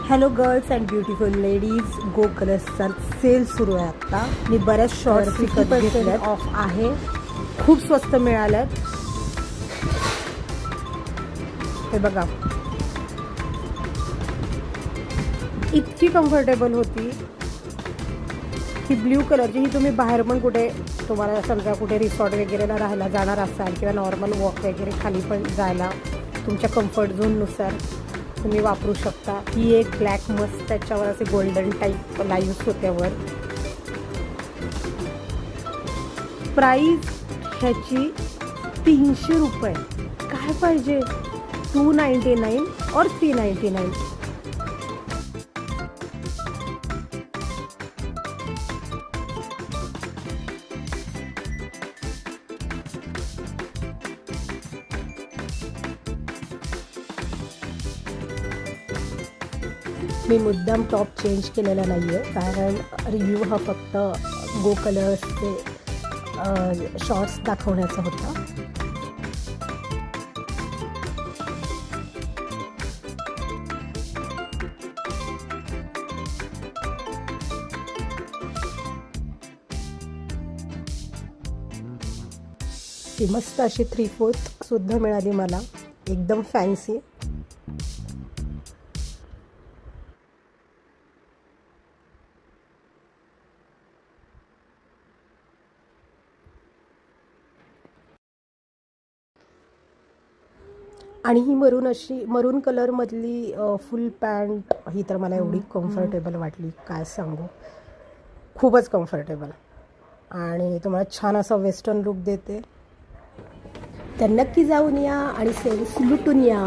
Hello girls and beautiful ladies, go कलर्सचा sale सुरू आहे आत्ता. मी बऱ्याच शॉर्ट्स विकत घेतल्यात. ऑफ आहे, खूप स्वस्त मिळाल्यात. हे बघा, इतकी कम्फर्टेबल होती. ही ब्ल्यू कलरची, ही तुम्ही बाहेर पण कुठे तुम्हाला समजा कुठे रिसॉर्ट वगैरेला राहायला जाणार असाल किंवा नॉर्मल वॉक वगैरे खाली पण जायला तुमच्या कम्फर्ट झोननुसार तुम्ही वापरू शकता. ही एक ब्लॅक मस्त त्याच्यावर असे गोल्डन टाईप लाईव्स होत्यावर. प्राईस ह्याची 300 रुपये. काय पाहिजे, 299 और 399. मी मुद्दाम टॉप चेंज केलेला नाही आहे, कारण रिव्ह्यू हा फक्त गो कलर्सचे शॉर्ट्स दाखवण्याचा होता. ती मस्त अशी 3/4 सुद्धा मिळाली मला, एकदम फॅन्सी. आणि ही मरून कलरमधली फुल पॅन्ट, ही तर मला एवढी कम्फर्टेबल वाटली, काय सांगू, खूपच कम्फर्टेबल. आणि तुम्हाला छान असा वेस्टर्न लुक देते. तर नक्की जाऊन या आणि सेल्स लुटून या.